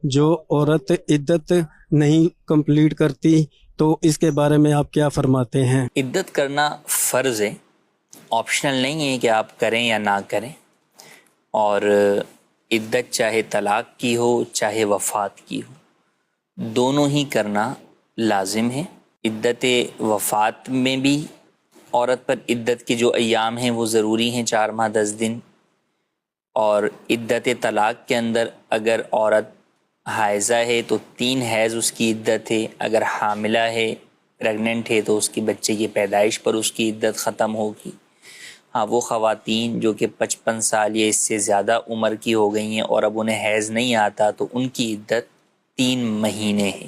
جو عورت عدت نہیں کمپلیٹ کرتی تو اس کے بارے میں آپ کیا فرماتے ہیں؟ عدت کرنا فرض ہے، آپشنل نہیں ہے کہ آپ کریں یا نہ کریں، اور عدت چاہے طلاق کی ہو چاہے وفات کی ہو، دونوں ہی کرنا لازم ہے۔ عدت وفات میں بھی عورت پر عدت کے جو ایام ہیں وہ ضروری ہیں، 4 ماہ 10 دن، اور عدت طلاق کے اندر اگر عورت حائضہ ہے تو 3 حیض اس کی عدت ہے، اگر حاملہ ہے پریگننٹ ہے تو اس کی بچے کی پیدائش پر اس کی عدت ختم ہوگی۔ ہاں، وہ خواتین جو کہ 55 سال یا اس سے زیادہ عمر کی ہو گئی ہیں اور اب انہیں حیض نہیں آتا تو ان کی عدت 3 مہینے ہے۔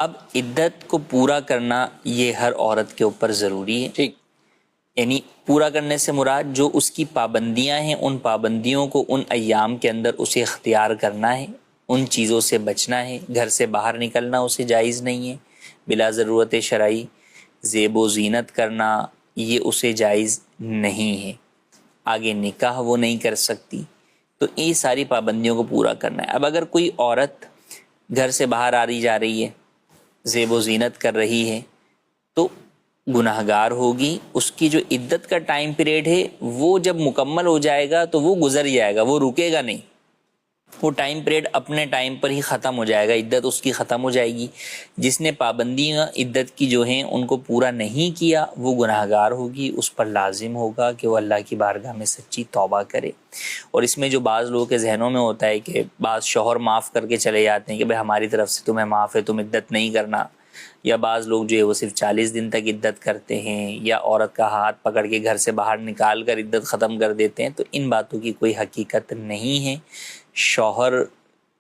اب عدت کو پورا کرنا یہ ہر عورت کے اوپر ضروری ہے، ٹھیک، یعنی پورا کرنے سے مراد جو اس کی پابندیاں ہیں ان پابندیوں کو ان ایام کے اندر اسے اختیار کرنا ہے، ان چیزوں سے بچنا ہے، گھر سے باہر نکلنا اسے جائز نہیں ہے، بلا ضرورت شرعی زیب و زینت کرنا یہ اسے جائز نہیں ہے، آگے نکاح وہ نہیں کر سکتی، تو یہ ساری پابندیوں کو پورا کرنا ہے۔ اب اگر کوئی عورت گھر سے باہر آ رہی جا رہی ہے، زیب و زینت کر رہی ہے تو گناہ گار ہوگی، اس کی جو عدت کا ٹائم پیریڈ ہے وہ جب مکمل ہو جائے گا تو وہ گزر جائے گا، وہ رکے گا نہیں، وہ ٹائم پیریڈ اپنے ٹائم پر ہی ختم ہو جائے گا، عدت اس کی ختم ہو جائے گی۔ جس نے پابندیاں عدت کی جو ہیں ان کو پورا نہیں کیا وہ گناہ گار ہوگی، اس پر لازم ہوگا کہ وہ اللہ کی بارگاہ میں سچی توبہ کرے۔ اور اس میں جو بعض لوگوں کے ذہنوں میں ہوتا ہے کہ بعض شوہر معاف کر کے چلے جاتے ہیں کہ بھائی ہماری طرف سے تمہیں معاف ہے، تم عدت نہیں کرنا، یا بعض لوگ جو ہے وہ صرف 40 دن تک عدت کرتے ہیں، یا عورت کا ہاتھ پکڑ کے گھر سے باہر نکال کر عدت ختم کر دیتے ہیں، تو ان باتوں کی کوئی حقیقت نہیں ہے۔ شوہر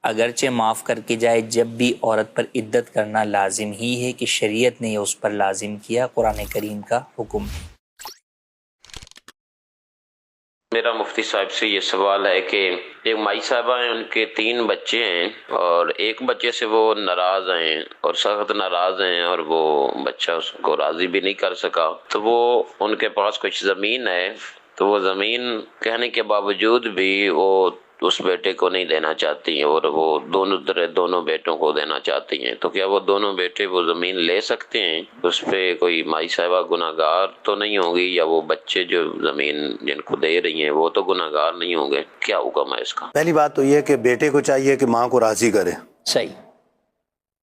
اگرچہ معاف کر کے جائے، جب بھی عورت پر عدت کرنا لازم ہی ہے کہ شریعت نے یہ اس پر لازم کیا، قرآن کریم کا حکم ہے۔ میرا مفتی صاحب سے یہ سوال ہے کہ ایک مائی صاحبہ ہیں، ان کے 3 بچے ہیں اور ایک بچے سے وہ ناراض ہیں اور سخت ناراض ہیں، اور وہ بچہ اس کو راضی بھی نہیں کر سکا، تو وہ ان کے پاس کچھ زمین ہے، تو وہ زمین کہنے کے باوجود بھی وہ اس بیٹے کو نہیں دینا چاہتی ہیں، اور وہ دونوں بیٹوں کو دینا چاہتی ہیں، تو کیا وہ دونوں بیٹے وہ زمین لے سکتے ہیں؟ اس پہ کوئی مائی صاحبہ گناہ گار تو نہیں ہوگی، یا وہ بچے جو زمین جن کو دے رہی ہیں وہ تو گناہ گار نہیں ہوں گے؟ کیا حکم ہے اس کا؟ پہلی بات تو یہ ہے کہ بیٹے کو چاہیے کہ ماں کو راضی کرے، صحیح،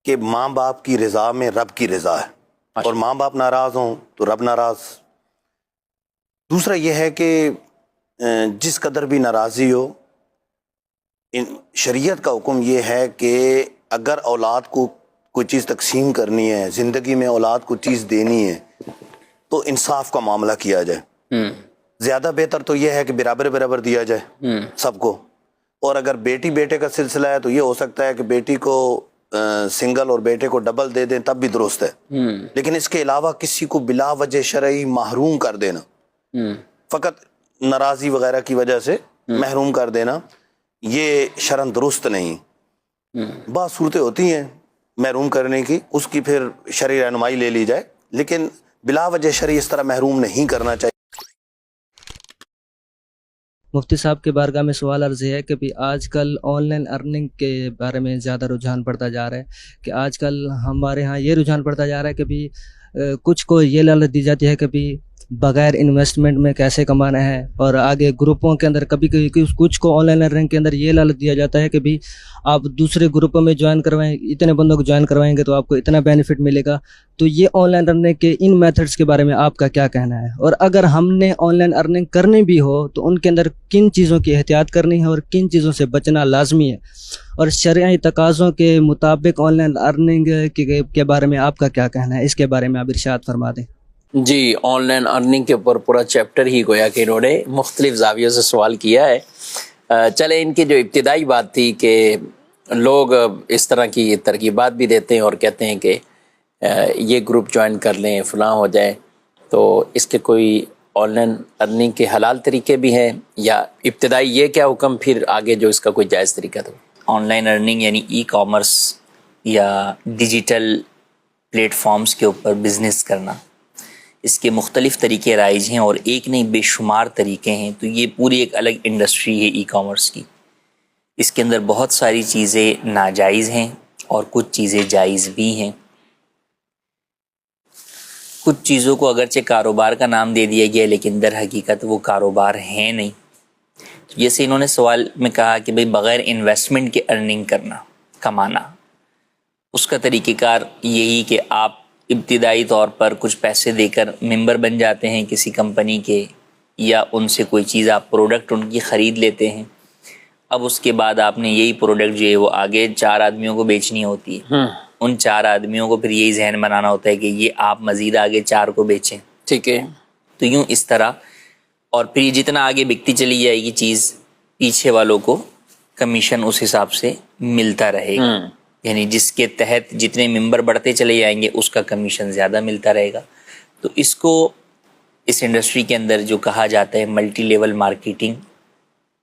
کہ ماں باپ کی رضا میں رب کی رضا ہے، اور ماں باپ ناراض ہوں تو رب ناراض۔ دوسرا یہ ہے کہ جس قدر بھی ناراضی ہو، شریعت کا حکم یہ ہے کہ اگر اولاد کو کوئی چیز تقسیم کرنی ہے، زندگی میں اولاد کو چیز دینی ہے، تو انصاف کا معاملہ کیا جائے۔ زیادہ بہتر تو یہ ہے کہ برابر برابر دیا جائے سب کو، اور اگر بیٹی بیٹے کا سلسلہ ہے تو یہ ہو سکتا ہے کہ بیٹی کو سنگل اور بیٹے کو ڈبل دے دیں تب بھی درست ہے، لیکن اس کے علاوہ کسی کو بلا وجہ شرعی محروم کر دینا، فقط ناراضی وغیرہ کی وجہ سے محروم کر دینا، یہ شرعاً درست نہیں۔ بعض صورتیں ہوتی ہیں محروم کرنے کی، اس کی پھر شرعی رہنمائی لے لی جائے، لیکن بلا وجہ شرعی اس طرح محروم نہیں کرنا چاہیے۔ مفتی صاحب کے بارگاہ میں سوال عرض ہے کہ بھی آج کل آن لائن ارننگ کے بارے میں زیادہ رجحان پڑتا جا رہا ہے، کہ آج کل ہمارے ہاں یہ رجحان پڑتا جا رہا ہے کہ بھی کچھ کو یہ لالچ دی جاتی ہے کہ بھی بغیر انویسٹمنٹ میں کیسے کمانا ہے، اور آگے گروپوں کے اندر کبھی کچھ کو آن لائن ارننگ کے اندر یہ لالچ دیا جاتا ہے کہ بھی آپ دوسرے گروپوں میں جوائن کروائیں، اتنے بندوں کو جوائن کروائیں گے تو آپ کو اتنا بینیفٹ ملے گا۔ تو یہ آن لائن ارننگ کے ان میتھڈس کے بارے میں آپ کا کیا کہنا ہے، اور اگر ہم نے آن لائن ارننگ کرنی بھی ہو تو ان کے اندر کن چیزوں کی احتیاط کرنی ہے اور کن چیزوں سے بچنا لازمی ہے، اور شرعی تقاضوں کے مطابق آن لائن ارننگ کے بارے میں آپ کا کیا کہنا ہے، اس کے بارے میں آپ ارشاد فرما دیں۔ جی، آن لائن ارننگ کے اوپر پورا چیپٹر ہی گویا کہ انہوں نے مختلف زاویوں سے سوال کیا ہے۔ چلے ان کی جو ابتدائی بات تھی کہ لوگ اس طرح کی ترغیبات بھی دیتے ہیں اور کہتے ہیں کہ یہ گروپ جوائن کر لیں، فلاں ہو جائے، تو اس کے کوئی آن لائن ارننگ کے حلال طریقے بھی ہیں، یا ابتدائی یہ کیا حکم، پھر آگے جو اس کا کوئی جائز طریقہ تو؟ آن لائن ارننگ یعنی ای کامرس یا ڈیجیٹل پلیٹ فارمز کے اوپر بزنس کرنا، اس کے مختلف طریقے رائج ہیں، اور ایک نہیں بے شمار طریقے ہیں، تو یہ پوری ایک الگ انڈسٹری ہے ای کامرس کی۔ اس کے اندر بہت ساری چیزیں ناجائز ہیں اور کچھ چیزیں جائز بھی ہیں. کچھ چیزوں کو اگرچہ کاروبار کا نام دے دیا گیا لیکن در حقیقت وہ کاروبار ہیں نہیں. جیسے انہوں نے سوال میں کہا کہ بھئی بغیر انویسٹمنٹ کے ارننگ کرنا، کمانا، اس کا طریقہ کار یہی کہ آپ ابتدائی طور پر کچھ پیسے دے کر ممبر بن جاتے ہیں کسی کمپنی کے، یا ان سے کوئی چیز آپ پروڈکٹ ان کی خرید لیتے ہیں. اب اس کے بعد آپ نے یہی پروڈکٹ جو ہے وہ آگے 4 آدمیوں کو بیچنی ہوتی ہے. ان 4 آدمیوں کو پھر یہی ذہن بنانا ہوتا ہے کہ یہ آپ مزید آگے 4 کو بیچیں. ٹھیک ہے. تو یوں اس طرح، اور پھر یہ جتنا آگے بکتی چلی جائے گی چیز، پیچھے والوں کو کمیشن اس حساب سے ملتا رہے گا. یعنی جس کے تحت جتنے ممبر بڑھتے چلے جائیں گے اس کا کمیشن زیادہ ملتا رہے گا. تو اس کو اس انڈسٹری کے اندر جو کہا جاتا ہے ملٹی لیول مارکیٹنگ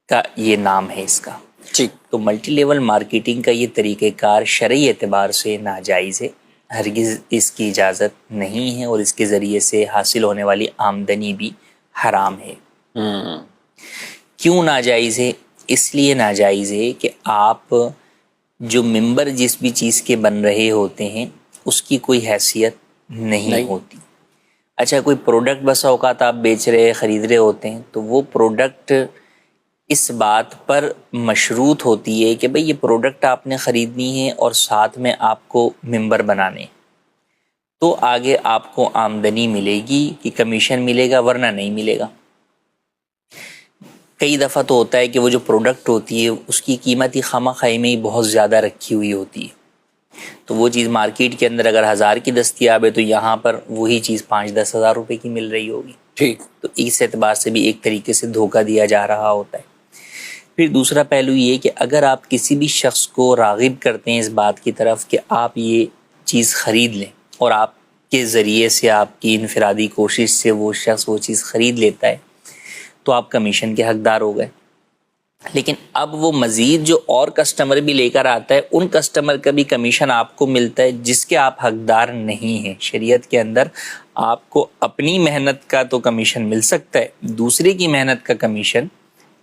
کا یہ نام ہے اس کا. ٹھیک. تو ملٹی لیول مارکیٹنگ کا یہ طریقہ کار شرعی اعتبار سے ناجائز ہے، ہرگز اس کی اجازت نہیں ہے، اور اس کے ذریعے سے حاصل ہونے والی آمدنی بھی حرام ہے. کیوں ناجائز ہے؟ اس لیے ناجائز ہے کہ آپ جو ممبر جس بھی چیز کے بن رہے ہوتے ہیں اس کی کوئی حیثیت نہیں ہوتی. اچھا، کوئی پروڈکٹ بسا اوقات آپ بیچ رہے خرید رہے ہوتے ہیں تو وہ پروڈکٹ اس بات پر مشروط ہوتی ہے کہ بھئی یہ پروڈکٹ آپ نے خریدنی ہے اور ساتھ میں آپ کو ممبر بنانے، تو آگے آپ کو آمدنی ملے گی کہ کمیشن ملے گا، ورنہ نہیں ملے گا. کئی دفعہ تو ہوتا ہے کہ وہ جو پروڈکٹ ہوتی ہے اس کی قیمت ہی خواہ خواہی میں ہی بہت زیادہ رکھی ہوئی ہوتی ہے. تو وہ چیز مارکیٹ کے اندر اگر 1000 کی دستیاب ہے تو یہاں پر وہی چیز 5-10 ہزار روپے کی مل رہی ہوگی. ٹھیک. تو اس اعتبار سے بھی ایک طریقے سے دھوکہ دیا جا رہا ہوتا ہے. پھر دوسرا پہلو یہ کہ اگر آپ کسی بھی شخص کو راغب کرتے ہیں اس بات کی طرف کہ آپ یہ چیز خرید لیں، اور آپ کے ذریعے سے آپ کی انفرادی کوشش سے وہ شخص وہ چیز خرید لیتا ہے، تو آپ کمیشن کے حقدار ہو گئے. لیکن اب وہ مزید جو اور کسٹمر بھی لے کر آتا ہے ان کسٹمر کا بھی کمیشن آپ کو ملتا ہے جس کے آپ حقدار نہیں ہیں. شریعت کے اندر آپ کو اپنی محنت کا تو کمیشن مل سکتا ہے، دوسرے کی محنت کا کمیشن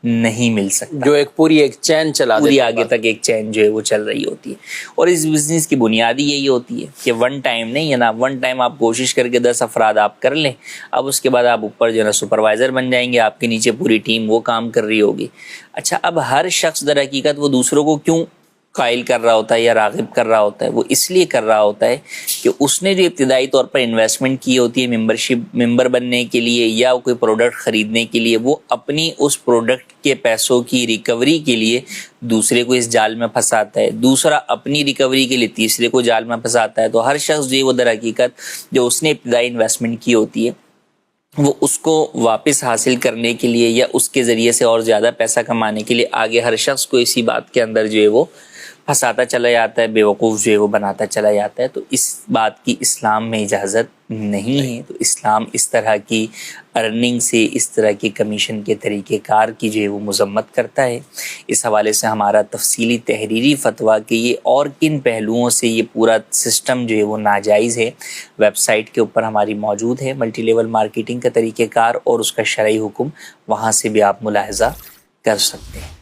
نہیں مل سکتا. جو ایک پوری چین چلا پوری آگے تک ایک چین جو ہے وہ چل رہی ہوتی ہے. اور اس بزنس کی بنیادی یہی ہوتی ہے کہ ون ٹائم نہیں ہے نا، ون ٹائم آپ کوشش کر کے 10 افراد آپ کر لیں، اب اس کے بعد آپ اوپر جو ہے نا سپروائزر بن جائیں گے، آپ کے نیچے پوری ٹیم وہ کام کر رہی ہوگی. اچھا، اب ہر شخص در حقیقت وہ دوسروں کو کیوں قائل کر رہا ہوتا ہے یا راغب کر رہا ہوتا ہے؟ وہ اس لیے کر رہا ہوتا ہے کہ اس نے جو ابتدائی طور پر انویسٹمنٹ کی ہوتی ہے ممبر بننے کے لیے یا کوئی پروڈکٹ خریدنے کے لیے، وہ اپنی اس پروڈکٹ کے پیسوں کی ریکوری کے لیے دوسرے کو اس جال میں پھنساتا ہے، دوسرا اپنی ریکوری کے لیے تیسرے کو جال میں پھنساتا ہے. تو ہر شخص جو ہے وہ در حقیقت جو اس نے ابتدائی انویسٹمنٹ کی ہوتی ہے وہ اس کو واپس حاصل کرنے کے لیے یا اس کے ذریعے سے اور زیادہ پیسہ کمانے کے لیے آگے ہر شخص کو اسی بات کے اندر جو ہے وہ پھنساتا چلا جاتا ہے، بیوقوف جو ہے وہ بناتا چلا جاتا ہے. تو اس بات کی اسلام میں اجازت نہیں ہے. تو اسلام اس طرح کی ارننگ سے، اس طرح کے کمیشن کے طریقہ کار کی جو ہے وہ مذمت کرتا ہے. اس حوالے سے ہمارا تفصیلی تحریری فتویٰ کہ یہ اور کن پہلوؤں سے یہ پورا سسٹم جو ہے وہ ناجائز ہے، ویب سائٹ کے اوپر ہماری موجود ہے. ملٹی لیول مارکیٹنگ کا طریقہ کار اور اس کا شرعی حکم، وہاں سے بھی آپ ملاحظہ کر سکتے ہیں.